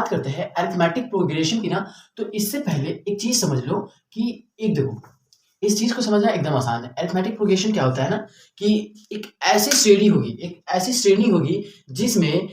बात करते हैं अरिथमेटिक प्रोग्रेशन की ना, तो इससे पहले एक चीज समझ लो कि एक देखो, इस चीज को समझना एकदम आसान है। अरिथमेटिक प्रोग्रेशन क्या होता है ना, कि एक ऐसी श्रेणी होगी जिसमें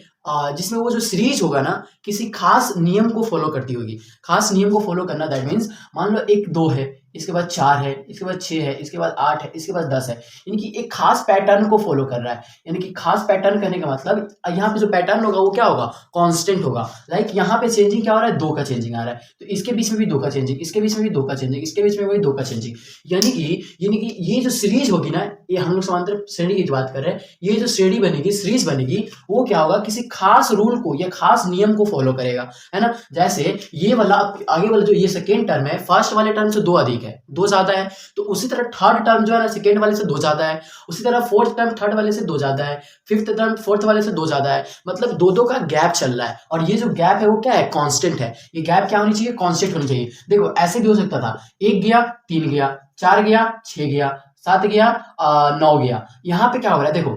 जिसमें वो जो सीरीज होगा ना, किसी खास नियम को फॉलो करती होगी। खास नियम को फॉलो करना दैट मीन्स, मान लो एक 2 है, इसके बाद 4 है, इसके बाद 6 है, इसके बाद 8 है, इसके बाद 10 है, यानी कि एक खास पैटर्न को फॉलो कर रहा है। यानी कि खास पैटर्न करने का मतलब यहाँ पे जो पैटर्न होगा वो क्या होगा, कांस्टेंट होगा। लाइक यहाँ पे चेंजिंग क्या हो रहा है, 2 का चेंजिंग आ रहा है, तो इसके बीच में भी 2 का चेंजिंग, इसके बीच में भी 2 का चेंजिंग, इसके बीच में भी 2 का चेंजिंग। यानी कि ये जो सीरीज होगी ना, ये हम लोग समांतर श्रेणी की बात कर रहे हैं, ये जो श्रेणी बनेगी, सीरीज बनेगी, वो क्या होगा, किसी खास रूल को या खास नियम को फॉलो करेगा, है ना। जैसे ये वाला आगे वाला जो ये सेकेंड टर्म है, फर्स्ट वाले टर्म से 2 अधिक है, 2 ज्यादा है, तो उसी तरह थर्ड टर्म जो है ना, सेकेंड वाले से 2 ज्यादा है, उसी तरह फोर्थ टर्म थर्ड वाले से 2 ज्यादा है, फिफ्थ टर्म फोर्थ वाले से 2 ज्यादा है। मतलब 2-2 का गैप चल रहा है, और ये जो गैप है वो क्या है, कांस्टेंट है। ये गैप क्या होनी चाहिए, कांस्टेंट होनी चाहिए। देखो ऐसे भी हो सकता था, 1 गया 3 गया, 4 गया 6 गया, 7 गया 9 गया। यहाँ पे क्या हो रहा है, देखो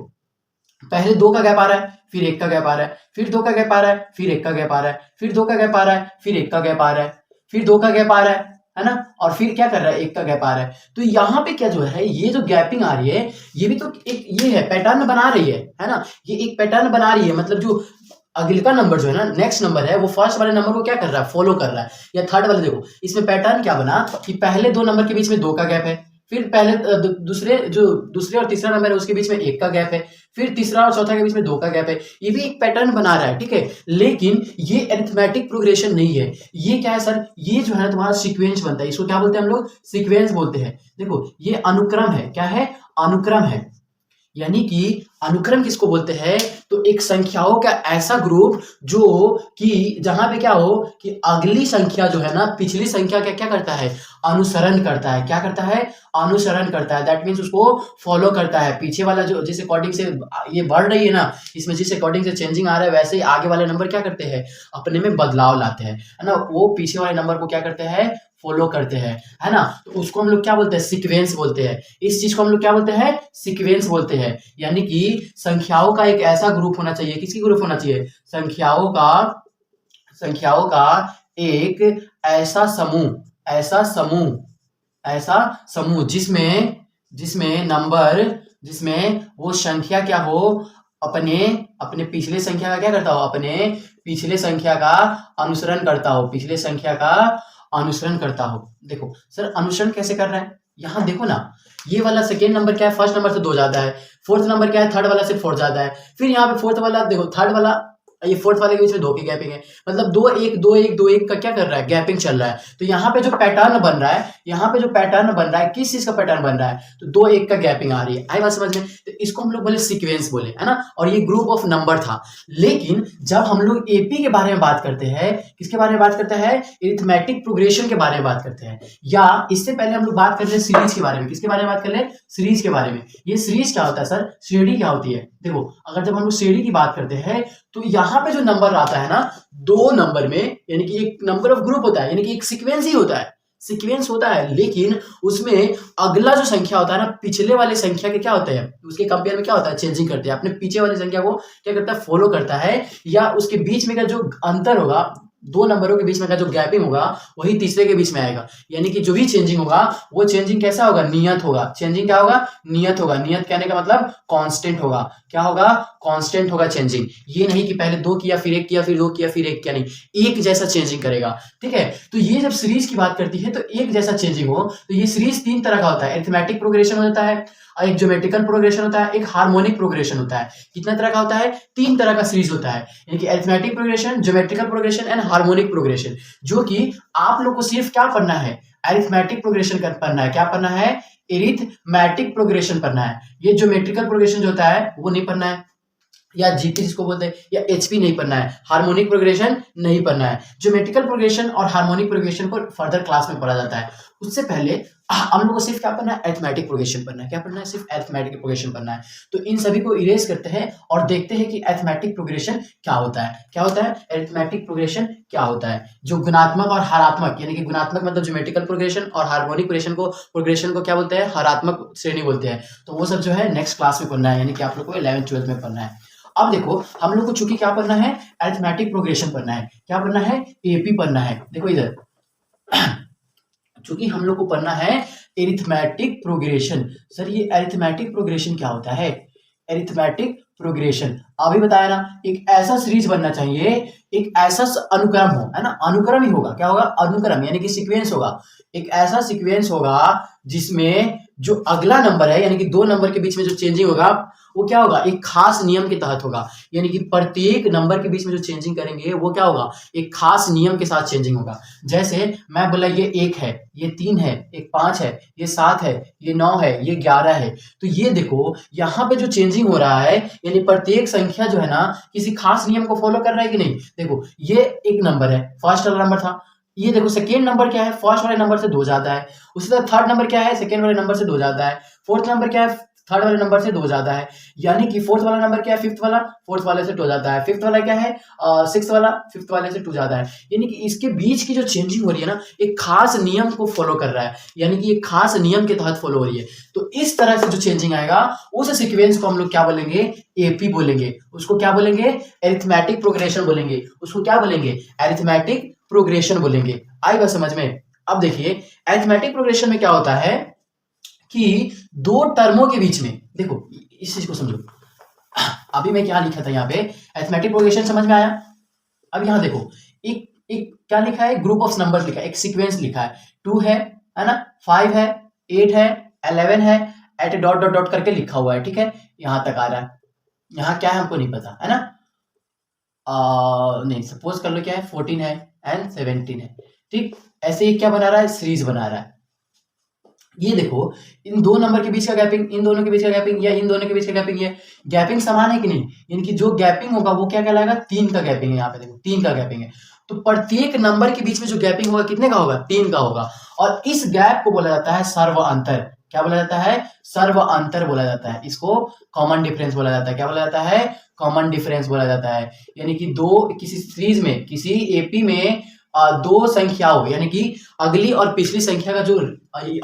पहले 2 का गैप आ रहा है, फिर 1 का गैप आ रहा है, फिर 2 का गैप आ रहा है, फिर 1 का गैप आ रहा है, फिर 2 का गैप आ रहा है, फिर 1 का गैप आ रहा है, फिर 2 का गैप आ रहा है ना, और फिर क्या कर रहा है, 1 का गैप आ रहा है। तो यहाँ पे क्या जो है, ये जो गैपिंग आ रही है, ये भी तो एक ये है, पैटर्न बना रही है ना, ये एक पैटर्न बना रही है। मतलब जो अगले का नंबर जो है ना, नेक्स्ट नंबर है, वो फर्स्ट वाले नंबर को क्या कर रहा है, फॉलो कर रहा है। या थर्ड वाले, देखो इसमें पैटर्न क्या बना कि पहले 2 नंबर के बीच में 2 का गैप है, फिर पहले दूसरे और तीसरा नंबर है उसके बीच में 1 का गैप है, फिर तीसरा और चौथा के बीच में 2 का गैप है। ये भी एक पैटर्न बना रहा है, ठीक है। लेकिन ये अरिथमेटिक प्रोग्रेशन नहीं है। ये क्या है सर, ये जो है ना तुम्हारा सीक्वेंस बनता है। इसको क्या बोलते हैं हम लोग, सीक्वेंस बोलते हैं। देखो ये अनुक्रम है, क्या है, अनुक्रम है। यानी कि अनुक्रम किसको बोलते हैं, तो एक संख्याओं का ऐसा ग्रुप जो कि जहां पे क्या हो कि अगली संख्या जो है ना, पिछली संख्या का क्या करता है, अनुसरण करता है। क्या करता है, अनुसरण करता है। दैट मीन्स उसको फॉलो करता है। पीछे वाला जो जिस अकॉर्डिंग से ये बढ़ रही है ना, इसमें जिस अकॉर्डिंग से चेंजिंग आ रहा है, वैसे ही आगे वाले नंबर क्या करते हैं, अपने में बदलाव लाते हैं, है ना। वो पीछे वाले नंबर को क्या करते हैं, फॉलो करते हैं, है ना। तो उसको हम लोग क्या बोलते हैं, सीक्वेंस बोलते हैं। इस चीज को हम लोग क्या बोलते हैं, सीक्वेंस बोलते हैं। यानी कि संख्याओं का एक ऐसा ग्रुप होना चाहिए, किसकी ग्रुप होना चाहिए, संख्याओं का एक ऐसा समूह जिसमें वो संख्या क्या हो, अपने पिछले संख्या का क्या करता हो, अपने पिछले संख्या का अनुसरण करता हो। देखो सर अनुसरण कैसे कर रहा है, यहाँ देखो ना, ये वाला सेकेंड नंबर क्या है, फर्स्ट नंबर से 2 ज्यादा है। फोर्थ नंबर क्या है, थर्ड वाला से 4 ज्यादा है। फिर यहाँ पे फोर्थ वाला देखो, थर्ड वाला ये फोर्थ वाले के बीच में 2 की गैपिंग है। मतलब 2-1 का क्या कर रहा है, गैपिंग चल रहा है। तो यहाँ पे जो पैटर्न बन रहा है, किस चीज का पैटर्न बन रहा है, तो 2-1 का गैपिंग आ रही है। आई बात समझ में। तो इसको हम लोग बोले सीक्वेंस बोले, है ना। और ये ग्रुप ऑफ नंबर था। लेकिन जब हम लोग एपी के बारे में बात करते हैं, किसके बारे में बात करते हैं, अरिथमेटिक प्रोग्रेशन के बारे में बात करते हैं। या इससे पहले हम लोग बात करते हैं सीरीज के बारे में। किसके बारे में बात कर ले, सीरीज के बारे में। ये सीरीज क्या होता है सर, श्रेणी क्या होती है। देखो अगर जब हम लोग श्रेणी की बात करते हैं, तो यहाँ पे जो नंबर आता है ना, 2 नंबर में, यानी कि एक नंबर ऑफ ग्रुप होता है, यानी कि एक सीक्वेंस ही होता है, सीक्वेंस होता है। लेकिन उसमें अगला जो संख्या होता है ना, पिछले वाले संख्या के क्या होता है, उसके कंपेयर में क्या होता है, चेंजिंग करते हैं। अपने पीछे वाली संख्या को क्या करता है, फॉलो करता है। या उसके बीच में का जो अंतर होगा, 2 नंबरों के बीच में का जो गैपिंग होगा, वही तीसरे के बीच में आएगा। यानी कि जो भी चेंजिंग होगा, वो चेंजिंग कैसा होगा, नियत होगा। चेंजिंग क्या होगा, नियत होगा। नियत कहने का मतलब कांस्टेंट होगा। क्या होगा, कांस्टेंट होगा चेंजिंग। ये नहीं कि पहले 2 किया फिर 1 किया फिर 2 किया फिर 1 किया, नहीं, एक जैसा चेंजिंग करेगा, ठीक है। तो ये जब सीरीज की बात करती है, तो एक जैसा चेंजिंग हो, तो ये सीरीज 3 तरह का होता है। अरिथमेटिक प्रोग्रेशन होता है, एक ज्योमेट्रिकल प्रोग्रेशन होता है, एक हार्मोनिक प्रोग्रेशन होता है। कितना तरह का होता है, 3 तरह का सीरीज होता है। यानी कि arithmetic progression, geometrical progression and harmonic progression. जो कि आप लोग को सिर्फ क्या पढ़ना है, अरिथमेटिक प्रोग्रेशन पढ़ना है। क्या पढ़ना है, अरिथमेटिक प्रोग्रेशन पढ़ना है। ये ज्योमेट्रिकल प्रोग्रेशन जो होता है वो नहीं पढ़ना है, या जीपी जिसको बोलते हैं, या एचपी नहीं पढ़ना है। हार्मोनिक प्रोग्रेशन नहीं पढ़ना है। ज्योमेट्रिकल प्रोग्रेशन और हार्मोनिक प्रोग्रेशन को फर्दर क्लास में पढ़ा जाता है। उससे पहले हम लोग को सिर्फ क्या पढ़ना है, अरिथमेटिक प्रोग्रेशन पढ़ना है। क्या पढ़ना है, सिर्फ अरिथमेटिक प्रोग्रेशन पढ़ना है। तो इन सभी को इरेज करते हैं और देखते हैं कि अरिथमेटिक प्रोग्रेशन क्या होता है। क्या होता है, अरिथमेटिक प्रोग्रेशन क्या होता है, जो गुणात्मक और हरात्मक, यानी कि गुणात्मक मतलब ज्योमेट्रिकल प्रोग्रेशन, और हार्मोनिक प्रोग्रेशन को क्या बोलते हैं, हरात्मक श्रेणी बोलते हैं। तो वो सब जो है नेक्स्ट क्लास में पढ़ना है, यानी कि आप लोग को 11th 12th में पढ़ना है। अब देखो हम लोग को चूंकि क्या पढ़ना है, अरिथमेटिक प्रोग्रेशन पढ़ना है। क्या पढ़ना है, एपी पढ़ना है। देखो इधर चूंकि हम लोग को पढ़ना है एरिथमेटिक प्रोग्रेशन। सर ये एरिथमेटिक प्रोग्रेशन क्या होता है? एरिथमेटिक प्रोग्रेशन अभी बताया ना, एक ऐसा सीरीज बनना चाहिए, एक ऐसा अनुक्रम हो, है ना, अनुक्रम ही होगा। क्या होगा? अनुक्रम, यानी कि सीक्वेंस होगा। एक ऐसा सीक्वेंस होगा जिसमें जो अगला नंबर है, यानी कि 2 नंबर के बीच में जो चेंजिंग होगा वो क्या होगा, एक खास नियम के तहत होगा। यानी कि प्रत्येक नंबर के बीच में जो चेंजिंग करेंगे वो क्या होगा, एक खास नियम के साथ चेंजिंग होगा। जैसे मैं बोला ये 1 है, ये 3 है, एक 5 है, ये 7 है, ये 9 है, ये 11 है। तो ये देखो यहाँ पे जो चेंजिंग हो रहा है, यानी प्रत्येक संख्या जो है ना किसी खास नियम को फॉलो कर रहा है कि नहीं। देखो ये एक नंबर है, फर्स्ट वाला नंबर था। ये देखो सेकेंड नंबर क्या है, फर्स्ट वाले नंबर से 2 ज्यादा है। उसी तरह थर्ड नंबर क्या है, सेकेंड वाले नंबर से 2 ज्यादा है। फोर्थ नंबर क्या है, थर्ड वाले नंबर से 2 ज्यादा है। यानी कि फोर्थ वाला नंबर क्या है, फिफ्थ वाला, फोर्थ वाले से 2 ज्यादा है। फिफ्थ वाला क्या है, सिक्स वाला, फिफ्थ वाले से 2 ज्यादा है। यानी कि इसके बीच की जो चेंजिंग हो रही है ना, एक खास नियम को फॉलो कर रहा है, यानी कि एक खास नियम के तहत फॉलो हो रही है। तो इस तरह से जो चेंजिंग आएगा उस सीक्वेंस को हम लोग क्या बोलेंगे, एपी बोलेंगे। उसको क्या बोलेंगे, एरिथमेटिक प्रोग्रेशन बोलेंगे। उसको क्या बोलेंगे, एरिथमेटिक प्रोग्रेशन बोलेंगे। आई बात समझ में? अब देखिए अरिथमेटिक प्रोग्रेशन में क्या होता है कि 2 टर्मों के बीच में, देखो इस चीज को समझो। अभी मैं क्या लिखा था यहाँ पे, अरिथमेटिक प्रोग्रेशन समझ में आया। अब यहाँ देखो एक एक क्या लिखा है, ग्रुप ऑफ नंबर्स लिखा है, एक सीक्वेंस लिखा है। 2 है ना, 5 है, 8 है, 11 है, एट डॉट डॉट डॉट करके लिखा हुआ है। ठीक है, यहां तक आ रहा है। यहाँ क्या है हमको नहीं पता, है ना। नहीं, सपोज कर लो क्या है, 14 है एंड 17 है। ठीक, ऐसे ही क्या बना रहा है, सीरीज बना रहा है। ये देखो इन 2 नंबर के बीच का गैपिंग, इन दोनों के बीच का गैपिंग, या इन दोनों के बीच का गैपिंग, ये गैपिंग समान है कि नहीं। यानी कि जो गैपिंग होगा वो क्या कहलाएगा, 3 का गैपिंग है। यहाँ पे देखो 3 का गैपिंग है। तो प्रत्येक नंबर के बीच में जो गैपिंग होगा कितने का होगा, 3 का होगा। और इस गैप को बोला जाता है सर्व अंतर। क्या बोला जाता है, सर्व अंतर बोला जाता है। इसको कॉमन डिफरेंस बोला जाता है। क्या बोला जाता है, कॉमन डिफरेंस बोला जाता है। यानी कि किसी सीरीज में, किसी एपी में 2 संख्याओं, यानी कि अगली और पिछली संख्या का जो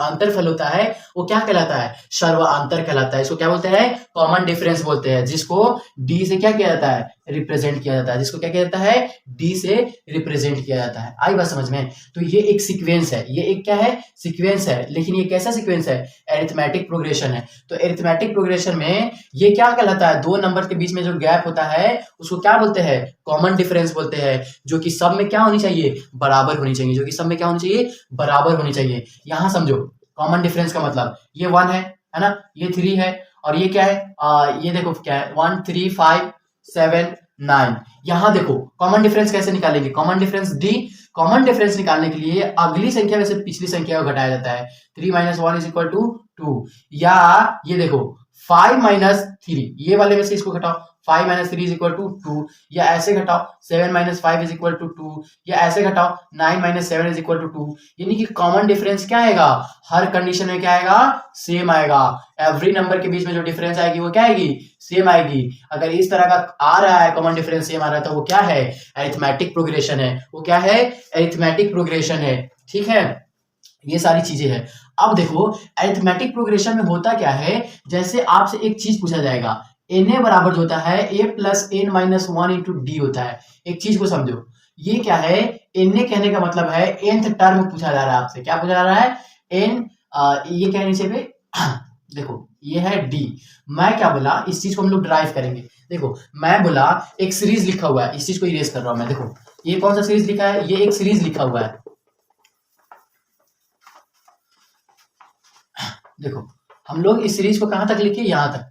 अंतरफल होता है वो क्या कहलाता है, सर्वांतर कहलाता है। इसको क्या बोलते हैं, कॉमन डिफरेंस बोलते हैं। जिसको डी से क्या किया जाता है, रिप्रेजेंट किया जाता है। जिसको क्या किया जाता है, डी से रिप्रेजेंट किया जाता है। आई बात समझ में? तो ये एक सीक्वेंस है, ये एक क्या है, सीक्वेंस है। लेकिन ये कैसा सीक्वेंस है, एरिथमेटिक प्रोग्रेशन है। तो एरिथमेटिक प्रोग्रेशन में ये क्या कहलाता है, 2 नंबर के बीच में जो गैप होता है उसको क्या बोलते हैं, कॉमन डिफरेंस बोलते हैं। जो कि सब में क्या होनी चाहिए, बराबर होनी चाहिए। जो कि सब में क्या होनी चाहिए, बराबर होनी चाहिए। यहां समझो कॉमन डिफरेंस का मतलब, ये 1 है ना, ये 3 है, और ये क्या है, ये देखो क्या है, 1 3 5 7 9। यहां देखो कॉमन डिफरेंस कैसे निकालेंगे, common difference D. Common difference निकालने के लिए अगली संख्या में से पिछली संख्या को घटाया जाता है। 3 - 1 = 2। या ये देखो 5 - 3, ये वाले में से इसको घटाओ, 5 - 3 = 2। या ऐसे घटाओ 7 - 5 = 2। या ऐसे घटाओ 9 - 7 = 2। यानी कि कॉमन डिफरेंस क्या आएगा, हर कंडीशन में क्या आएगा, सेम आएगा। एवरी नंबर के बीच में जो डिफरेंस आएगी वो क्या आएगी, सेम आएगी। अगर इस तरह का आ रहा है, कॉमन डिफरेंस सेम आ रहा है, तो वो क्या है, अरिथमेटिक प्रोग्रेशन है। वो क्या है, अरिथमेटिक प्रोग्रेशन है। ठीक है, ये सारी चीजें हैं। अब देखो अरिथमेटिक प्रोग्रेशन में होता क्या है, जैसे आपसे एक चीज पूछा जाएगा, Na बराबर होता है a + n - 1 × d होता है। एक चीज को समझो, ये क्या है, Na कहने का मतलब है nth टर्म पूछा जा रहा है आपसे। क्या पूछा जा रहा है, n, ये क्या है नीचे पे देखो ये है d। मैं क्या बोला, इस चीज को हम लोग ड्राइव करेंगे। देखो मैं बोला एक सीरीज लिखा हुआ है, इस चीज को इरेज कर रहा हूं मैं। देखो ये कौन सा सीरीज लिखा है, ये एक सीरीज लिखा हुआ है। देखो हम लोग इस सीरीज को कहां तक लिखे, यहां तक।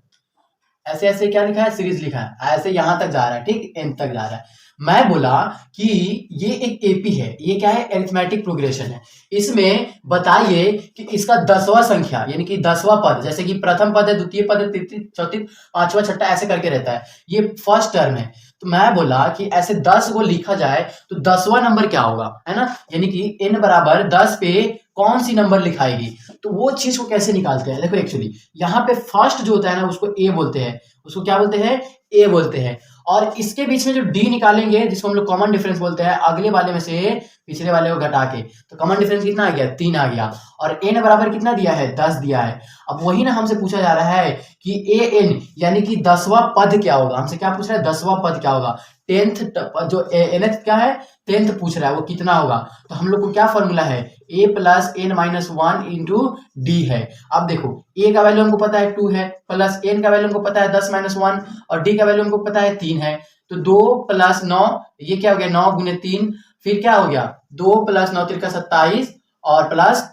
ऐसे ऐसे क्या लिखा है, सीरीज लिखा है, ऐसे यहां तक जा रहा है। ठीक, एंड तक जा रहा है। मैं बोला कि ये एक एपी है, ये क्या है, अरिथमेटिक प्रोग्रेशन है। इसमें बताइए कि इसका 10वां संख्या, यानी कि 10वां पद, जैसे कि प्रथम पद है, द्वितीय पद है, तृतीय, चौथी, 5वां, 6वां ऐसे करके रहता है। ये फर्स्ट टर्म है। तो मैं बोला कि ऐसे 10 को लिखा जाए तो 10वां नंबर क्या होगा, है ना। यानी कि n बराबर 10 पे कौन सी नंबर लिखाएगी, तो वो चीज को कैसे निकालते हैं। देखो एक्चुअली यहाँ पे फर्स्ट जो होता है ना उसको ए बोलते हैं। उसको क्या बोलते हैं, ए बोलते हैं। और इसके बीच में जो डी निकालेंगे जिसको हम लोग कॉमन डिफरेंस बोलते हैं, अगले वाले में से पिछले वाले को घटा के, तो कॉमन डिफरेंस कितना आ गया, 3 आ गया। और एन बराबर कितना दिया है, 10 दिया है। अब वही ना हमसे पूछा जा रहा है कि ए एन यानी कि 10वां पद क्या होगा, हमसे क्या पूछ रहा है, 10वां पद क्या होगा। 10th जो nth क्या है, 10th पूछ रहा है, वो कितना होगा। तो हम लोग को क्या फॉर्मूला है, a plus N minus 1 into D है। अब देखो a का वैल्यू हमको पता है 2 है, प्लस n का वैल्यू हमको पता है 10 माइनस 1, और d का वैल्यू हमको पता है 3 है। तो 2 प्लस 9, ये क्या हो गया, 9 गुने 3, फिर क्या हो गया, 2 प्लस 9 तिरका 27, और प्लस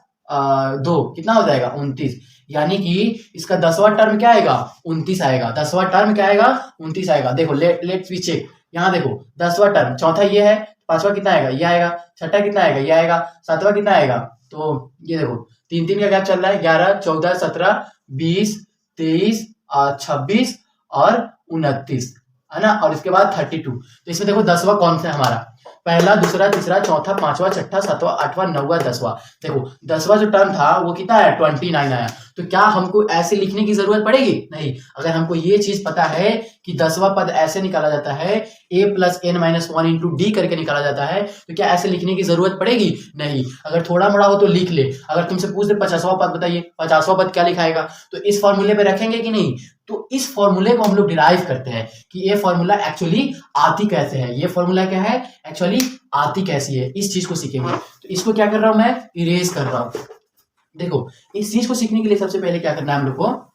2 कितना हो जाएगा, 29। यानी कि इसका 10वां टर्म क्या आएगा, 29 आएगा। 10वां टर्म क्या आएगा, 29 आएगा। देखो लेट्स वी चेक, यहाँ देखो 10वां टर्म, चौथा ये है, 5वां कितना आएगा, ये आएगा, छठा कितना आएगा, ये आएगा, 7वां कितना आएगा। तो ये देखो 3 का गैप चल रहा है, 11 14 17 20 23 26 और 29 है ना, और इसके बाद 32। तो इसमें देखो 10वां कौन सा है हमारा, पहला दूसरा तीसरा चौथा पांचवा छठा सातवां आठवां नौवां 10वां। देखो 10वां जो टर्म था वो कितना आया, 29 आया। तो क्या हमको ऐसे लिखने की जरूरत पड़ेगी, नहीं। अगर हमको ये चीज पता है कि 10वां पद ऐसे निकाला जाता है, a plus N minus 1 into D करके निकाला जाता है, तो क्या ऐसे लिखने की जरूरत पड़ेगी, नहीं। अगर थोड़ा मोड़ा हो तो लिख ले। अगर तुमसे पूछ दे 50वां पद बताइए, 50वां पद क्या लिखाएगा, तो इस फॉर्मूले पे रखेंगे कि नहीं। तो इस फॉर्मूले को हम लोग डिराइव करते हैं कि ये फॉर्मूला एक्चुअली आती कैसे है, ये फॉर्मूला क्या है, एक्चुअली आती कैसी है, इस चीज को सीखेंगे। तो इसको क्या कर रहा हूं मैं, इरेज कर रहा हूं। देखो इस चीज को सीखने के लिए सबसे पहले क्या करना है हम लोग को,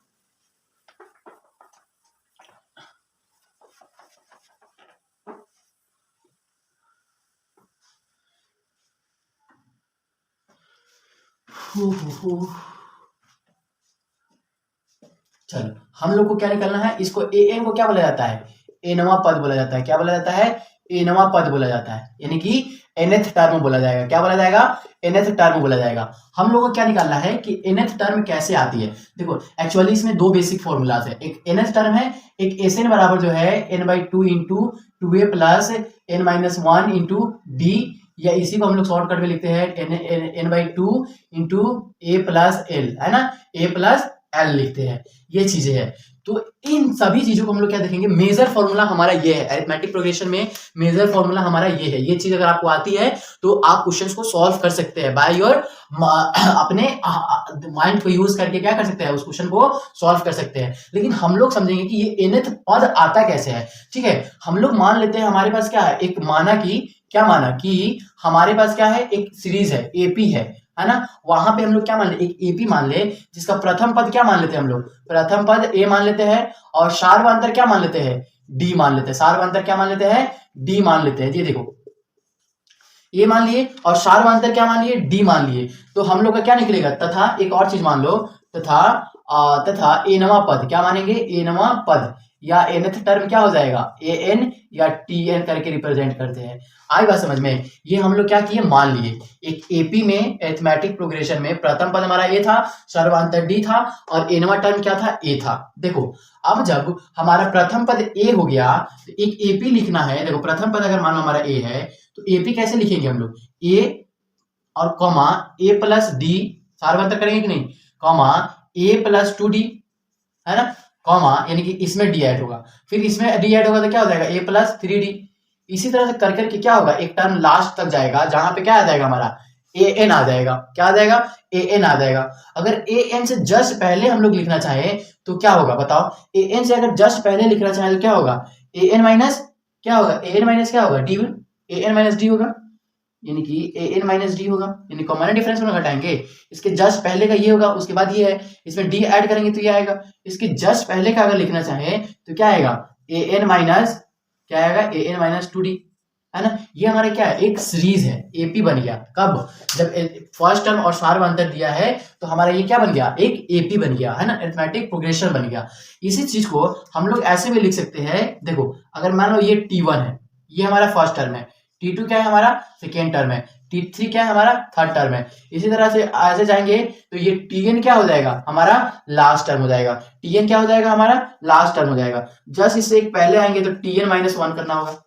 चलो हम लोग को क्या निकालना है, इसको ए एन को क्या बोला जाता है, एनवां पद बोला जाता है। क्या बोला जाता है, एनवां पद बोला जाता है, यानी कि nth टर्म बोला जाएगा। क्या बोला जाएगा, nth टर्म बोला जाएगा। हम लोगों को क्या निकालना है कि nth टर्म कैसे आती है। देखो एक्चुअली इसमें दो बेसिक फॉर्मूलाज है, एक nth टर्म है, एक एस बराबर जो है n/2 into 2a plus N minus 1 into d, या इसी को हम लोग शॉर्टकट में लिखते हैं n/2 इंटू ए प्लस एल, है ना, ए प्लस एल लिखते हैं। ये चीजें हैं। तो इन सभी चीजों को हम लोग क्या देखेंगे, मेजर फॉर्मूला हमारा ये है, अरिथमेटिक प्रोग्रेशन में मेजर फॉर्मूला हमारा ये है। ये चीज अगर आपको आती है तो आप क्वेश्चंस को सॉल्व कर सकते हैं बाय योर अपने माइंड को यूज करके, क्या कर सकते हैं, उस क्वेश्चन को सॉल्व कर सकते हैं। लेकिन हम लोग समझेंगे कि ये nth पद आता कैसे है। ठीक है, हम लोग मान लेते हैं हमारे पास क्या है, एक माना कि, क्या माना कि हमारे पास क्या है, एक सीरीज है एपी है ना। वहां पे हम लोग क्या मान ले, एक एपी मान ले, जिसका प्रथम पद क्या मान लेते हैं हम लोग, प्रथम पद ए मान लेते हैं, और सार्वधातुक क्या मान लेते हैं, डी मान लेते हैं। सार्वधातुक क्या मान लेते हैं, डी मान लेते हैं। ये देखो ए मान लिए और सार्वधातुक क्या मान लिए, डी मान लिए। तो हम लोग का क्या निकलेगा, तथा एक और चीज मान लो, तथा एनवां पद क्या मानेंगे, एनवां पद या nth टर्म क्या हो जाएगा, an या tn करके रिप्रेजेंट करते हैं। आई बात समझ में। ये हम लोग क्या किए, मान लिए एक एपी में अरिथमेटिक प्रोग्रेशन में प्रथम पद हमारा ए था, सार्वधातुक डी था, और एनवां टर्म क्या था, ए था। देखो अब जब हमारा प्रथम पद ए हो गया तो एक एपी लिखना है। देखो प्रथम पद अगर मानो हमारा ए है तो एपी कैसे लिखेंगे हम लोग, ए और कॉमा ए प्लस डी, सार्वधातुक करेंगे कि नहीं, कॉमा ए प्लस 2d, है ना, कॉमा यानी कि इसमें डी ऐड होगा, फिर इसमें डी ऐड होगा तो क्या हो जाएगा, ए प्लस 3d। इसी तरह से कर करके क्या होगा, एक टर्म लास्ट तक जाएगा जहां पे क्या आ जाएगा हमारा, ए एन आ जाएगा। क्या आ जाएगा, ए एन आ जाएगा। अगर ए एन से जस्ट पहले हम लोग लिखना चाहें तो क्या होगा बताओ, ए एन से अगर जस्ट पहले लिखना चाहें तो क्या होगा, ए एन माइनस क्या होगा, ए एन माइनस क्या होगा, D, A N minus D होगा, यानी कि ए एन माइनस डी होगा, यानी कॉमन डिफरेंस में घटाएंगे। इसके जस्ट पहले का ये होगा, उसके बाद ये है, इसमें डी ऐड करेंगे तो ये आएगा। इसके जस्ट पहले का अगर लिखना चाहे तो क्या आएगा, ए एन माइनस क्या आएगा, ए एन माइनस 2d, है ना। ये हमारा क्या है, एक सीरीज है, एपी बन गया। कब, जब फर्स्ट टर्म और सार्वधातुक दिया है तो हमारा ये क्या बन गया, एक एपी बन गया, है ना, अरिथमेटिक प्रोग्रेशन बन गया। इसी चीज को हम लोग ऐसे भी लिख सकते हैं। देखो अगर मान लो ये T1 है, ये हमारा फर्स्ट टर्म है, T2 क्या है हमारा सेकेंड टर्म है, T3 क्या है हमारा थर्ड टर्म है। इसी तरह से ऐसे जाएंगे तो ये Tn क्या हो जाएगा, हमारा लास्ट टर्म हो जाएगा। Tn क्या हो जाएगा, हमारा लास्ट टर्म हो जाएगा। जस्ट इससे एक पहले आएंगे तो Tn माइनस 1 करना होगा,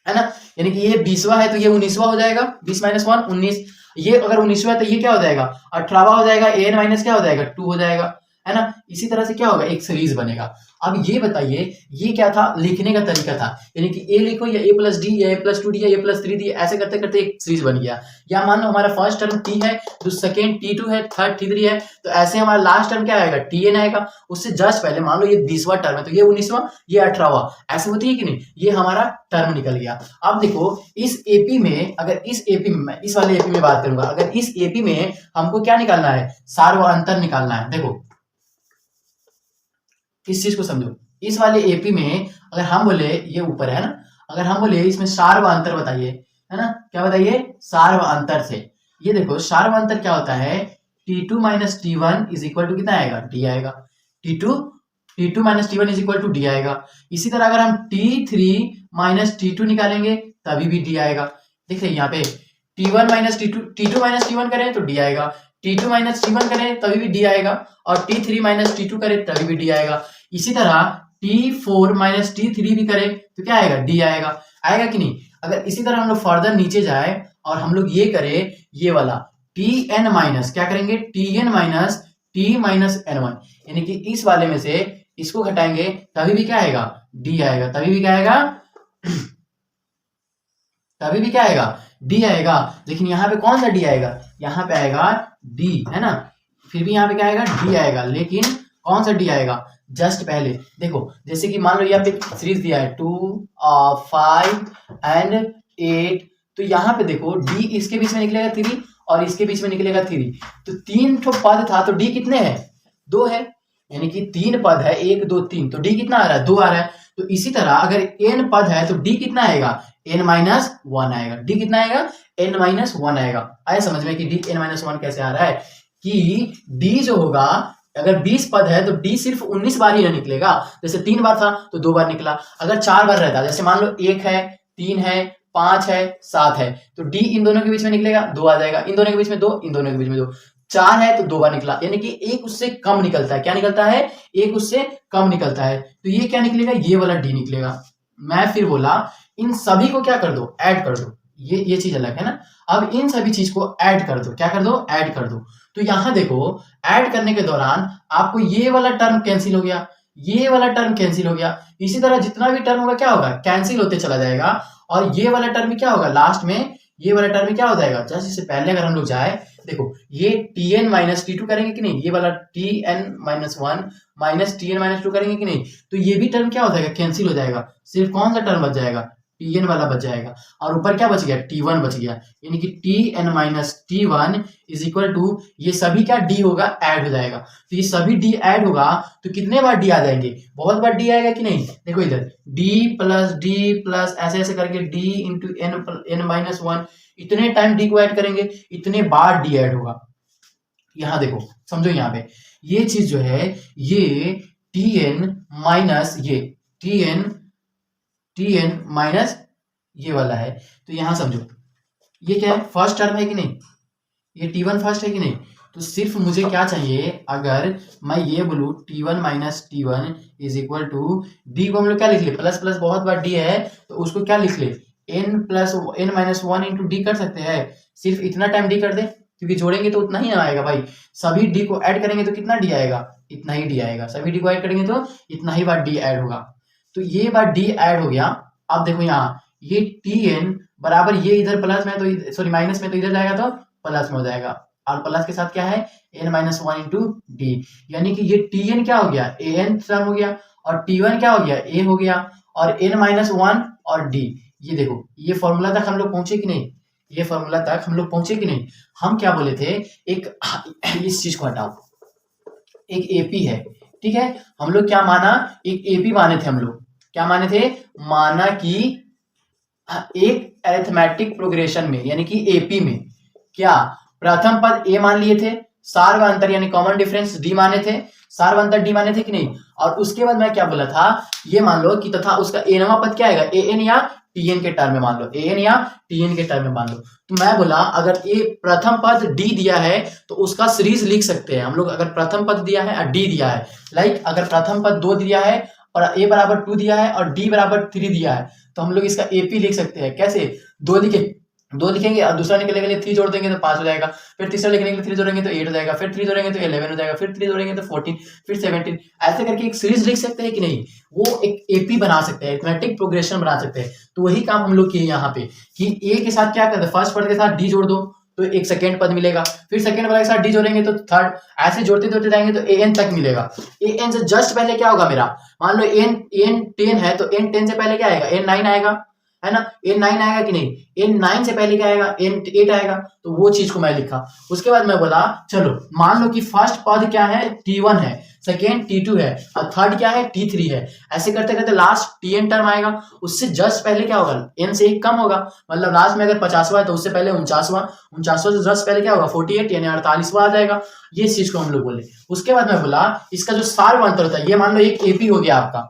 है ना, यानी कि ये 20वां है तो ये 19वां हो जाएगा, 20 माइनस 1 19। ये अगर 19वां है तो ये क्या हो जाएगा, 18वां हो जाएगा, an माइनस क्या हो जाएगा, 2 हो जाएगा, है ना। इसी तरह से क्या होगा, एक सीरीज बनेगा। अब ये बताइए ये क्या था, लिखने का तरीका था, यानी कि ए लिखो या ए प्लस डी या ए प्लस टू डी या ए प्लस थ्री डी, ऐसे करते करते एक सीरीज बन गया। या मान लो हमारा फर्स्ट टर्म टी है, तो सेकेंड टी2 है, थर्ड टी3 है, तो ऐसे हमारा लास्ट टर्म क्या आएगा, टीएन आएगा। उससे जस्ट पहले मान लो ये 20वां टर्म है, तो ये 19वां, ये 18वां, ऐसे होती है कि नहीं, ये हमारा टर्म निकल गया। अब देखो इस एपी में, अगर इस एपी में, मैं इस वाले एपी में बात करूंगा, अगर इस एपी में हमको क्या निकालना है, सार्वअंतर निकालना है। देखो इस चीज को समझो, इस वाले एपी में अगर हम बोले, ये ऊपर है ना, अगर हम बोले इसमें सार्वअंतर बताइए, है ना, क्या बताइए, सार्वअंतर से। ये देखो सार्वअंतर क्या होता है, T2 minus T1 is equal to कितना आएगा, D आएगा। T2 minus T1 is equal to D आएगा। इसी तरह अगर हम T3 माइनस T2 निकालेंगे तभी भी D आएगा। देख रहे यहाँ पे T1 minus T2 minus T1 करें तो D आएगा, T2 माइनस T1 करें तभी भी D आएगा, और T3 माइनस T2 करें तभी भी D आएगा। इसी तरह T4 माइनस T3 भी करें तो क्या आएगा, D आएगा। आएगा कि नहीं। अगर इसी तरह हम लोग फर्दर नीचे जाए और हम लोग ये करें, ये वाला Tn माइनस, क्या करेंगे, Tn minus T minus N1, यानी कि इस वाले में से इसको घटाएंगे तभी भी क्या आएगा, D आएगा। तभी भी क्या आएगा तभी भी क्या आएगा, D आएगा। लेकिन यहाँ पे कौन सा D आएगा, यहाँ पे आएगा D, है ना। फिर भी यहाँ पे क्या आएगा, D आएगा, लेकिन कौन सा D आएगा, जस्ट पहले देखो, जैसे कि मान लो यहाँ पे सीरीज दिया है 2, 5 एंड 8, तो यहाँ पे देखो D इसके बीच में निकलेगा 3 और इसके बीच में निकलेगा 3, तो 3 ठो पद था, तो D कितने हैं, 2 है, यानी कि 3 पद है, 1 2 3, तो D कितना आ रहा है, 2 आ रहा है। तो इसी तरह अगर n पद है तो D कितना आएगा, n-1 आएगा। D कितना आएगा, n-1 आएगा। आया समझ में कि D n-1 कैसे आ रहा है, कि D जो होगा, अगर 20 पद है तो D सिर्फ 19 बार ही ना निकलेगा। जैसे 3 बार था तो 2 बार निकला, अगर 4 बार रहता, जैसे मान लो 1 है, 3 है, 5 है, 7 है, तो D इन दोनों के बीच में निकलेगा, 2 आ जाएगा, इन दोनों के बीच में 2, इन दोनों के बीच में 2, 4 है तो 2 बार निकला, यानी कि एक उससे कम निकलता है। क्या निकलता है, एक उससे कम निकलता है। तो ये क्या निकलेगा, ये वाला D निकलेगा। मैं फिर बोला इन सभी को क्या कर दो, ऐड कर दो, ये चीज अलग है ना। अब इन सभी चीज को ऐड कर दो, क्या कर दो, ऐड कर दो। तो यहां देखो ऐड करने के दौरान आपको ये वाला टर्म कैंसिल हो गया, ये वाला टर्म कैंसिल हो गया। इसी तरह जितना भी टर्म होगा क्या होगा, कैंसिल होते चला जाएगा, और ये वाला टर्म क्या होगा, लास्ट में ये वाला टर्म क्या हो जाएगा, जस्ट इससे पहले अगर हम लोग जाए, देखो ये Tn माइनस T2 करेंगे कि नहीं, ये वाला Tn-1 माइनस Tn-2 करेंगे कि नहीं, तो ये भी टर्म क्या हो जाएगा, कैंसिल हो जाएगा। सिर्फ कौन सा टर्म बच जाएगा, Tn वाला बच जाएगा, और ऊपर क्या बच गया, T1 बच गया, यानी कि Tn minus T1 is equal to, ये सभी क्या D होगा, ऐड हो जाएगा। तो ये सभी D ऐड होगा तो कितने बार D आ जाएंगे, बहुत बार D आएगा कि नहीं। देखो इधर D प्लस ऐसे ऐसे करके D इंटू n-1, इतने टाइम D को ऐड करेंगे, इतने बार D ऐड होगा। यहां देखो समझो, यहाँ पे ये चीज जो है, ये Tn माइनस ये Tn माइनस ये वाला है, तो यहां समझो ये क्या है, फर्स्ट टर्म है कि नहीं, ये T1 फर्स्ट है कि नहीं। तो सिर्फ मुझे क्या चाहिए, अगर मैं ये बोलूं T1 minus T1 is equal to D को हम लोग क्या लिख ले, प्लस प्लस बहुत बार D है तो उसको क्या लिख ले, n+n-1 इंटू D कर सकते हैं। सिर्फ इतना टाइम D कर दे, क्योंकि जोड़ेंगे तो उतना ही आएगा भाई। सभी D को ऐड करेंगे तो कितना D आएगा, इतना ही D आएगा। सभी D को ऐड करेंगे तो इतना ही बार D ऐड होगा। तो ये बार D ऐड हो गया। अब देखो यहाँ ये Tn बराबर, ये इधर प्लस में तो सॉरी माइनस में, तो इधर जाएगा तो प्लस में हो जाएगा, और प्लस के साथ क्या है, n-1 इंटू D, यानी कि ये Tn क्या हो गया, an टर्म हो गया, और T1 क्या हो गया, a हो गया, और n-1 और D। ये देखो ये फॉर्मूला तक हम लोग पहुंचे कि नहीं, ये फॉर्मूला तक हम लोग पहुंचे कि नहीं। हम क्या बोले थे, एक इस चीज को हटाओ, एक एपी है, ठीक है, हम लोग क्या माना, एक एपी माने थे। हम लोग क्या माने थे, माना कि एक अरिथमेटिक प्रोग्रेशन में, यानी कि एपी में क्या प्रथम पद ए मान लिए थे, सार्वअंतर यानी कॉमन डिफरेंस डी माने थे, सार्वअंतर डी माने थे कि नहीं। और उसके बाद मैं क्या बोला था, ये मान लो कि तथा उसका एनवा पद क्या आएगा, एन या टीएन के टर्म में मान लो, एन या टीएन के टर्म में मान लो। तो मैं बोला अगर ए प्रथम पद डी दिया है तो उसका सीरीज लिख सकते हैं हम लोग। अगर प्रथम पद दिया है और डी दिया है, लाइक अगर प्रथम पद 2 दिया है और ए बराबर 2 दिया है और डी बराबर 3 दिया है, तो हम लोग इसका एपी लिख सकते हैं। कैसे, 2 लिखे 2 लिखेंगे और दूसरा निकलने के लिए 3 जोड़ देंगे तो 5 हो जाएगा, फिर तीसरा लिखने के लिए 3 जोड़ेंगे तो 8 हो जाएगा, फिर 3 जोड़ेंगे तो 11 हो जाएगा, फिर 3 जोड़ेंगे तो 14, फिर 17। ऐसे करके एक सीरीज लिख सकते हैं कि नहीं, वो एक एपी बना सकते हैं, अरिथमेटिक प्रोग्रेशन बना सकते हैं। तो वही काम हम लोग किए यहाँ पे कि ए के साथ क्या करते हैं, फर्स्ट पद के साथ डी जोड़ दो तो एक सेकेंड पद मिलेगा, फिर सेकेंड वाला के साथ डी जोड़ेंगे तो थर्ड, ऐसे जोड़ते जोड़ते जाएंगे तो एन तक मिलेगा। एन से जस्ट पहले क्या होगा मेरा, मान लो एन 10 है तो एन 10 से पहले क्या आएगा, एन 9 आएगा, है ना, एन 9 आएगा कि नहीं, एन 9 से पहले क्या आएगा, एन 8 आएगा। तो वो चीज को मैं लिखा। उसके बाद मैं बोला चलो मान लो कि फर्स्ट पद क्या है, T1 है, सेकेंड T2 है और थर्ड क्या है, T3 है। ऐसे करते करते लास्ट Tn टर्म आएगा, उससे जस्ट पहले क्या होगा, n से 1 कम होगा, मतलब लास्ट में अगर 50वां है तो उससे पहले 49वां, 49वां से जस्ट पहले क्या होगा 48 यानी 48वां आ जाएगा। ये चीज को हम लोग बोले। उसके बाद मैं बोला इसका जो सार्वधातुक होता है, ये मान लो एक एपी हो गया आपका,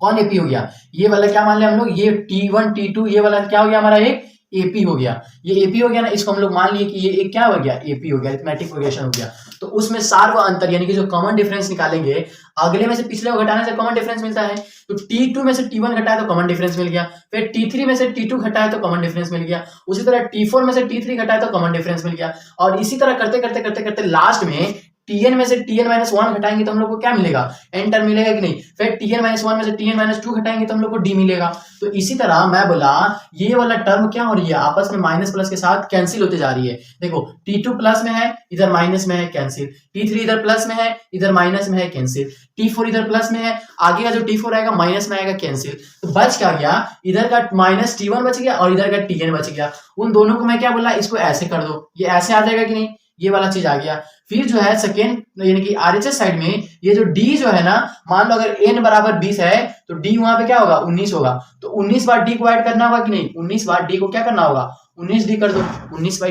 कौन एपी हो गया, ये वाला क्या मान लिया हम लोग, ये T1 T2 ये वाला क्या हो गया हमारा, एक एपी हो गया। ये एपी हो गया ना, इसको हम लोग मान लिए कि ये एक क्या हो गया, एपी हो गया, अरिथमेटिक प्रोग्रेशन हो गया। तो उसमें सार्व अंतर यानी कि जो कॉमन डिफरेंस निकालेंगे, अगले में से पिछले को घटाने से कॉमन डिफरेंस मिलता है। तो T2 में से T1 घटाया तो कॉमन डिफरेंस मिल गया, फिर T3 में से T2 घटाया तो कॉमन डिफरेंस मिल गया, उसी तरह T4 में से T3 घटाया तो कॉमन डिफरेंस मिल गया। और इसी तरह करते करते करते करते लास्ट में Tn में से Tn-1 घटाएंगे तो हम लोग को क्या मिलेगा, n टर्म मिलेगा कि नहीं, फिर Tn-1 में से Tn-2 घटाएंगे तो हम लोग को d मिलेगा। तो इसी तरह मैं बोला ये वाला टर्म क्या हो रही है, आपस में माइनस प्लस के साथ कैंसिल होते जा रही है। देखो T2 प्लस में है, इधर माइनस में है, कैंसिल। T3 इधर प्लस में है, इधर माइनस में है, कैंसिल। T4 इधर प्लस में है, आगे का जो T4 आएगा माइनस में आएगा, कैंसिल। तो बच क्या गया, इधर का माइनस T1 बच गया और इधर का Tn बच गया। उन दोनों को मैं क्या बोला, इसको ऐसे कर दो, ये ऐसे आ जाएगा कि नहीं, ये वाला चीज आ गया। फिर जो है सेकेंड यानी कि आरएचएस साइड में ये जो डी जो है ना, मान लो अगर n बराबर 20 है तो डी वहां पे क्या होगा, 19 होगा। तो 19 बार डी को ऐड करना होगा कि नहीं, 19 बार डी को क्या करना होगा, 19 डी कर दो। 19 बार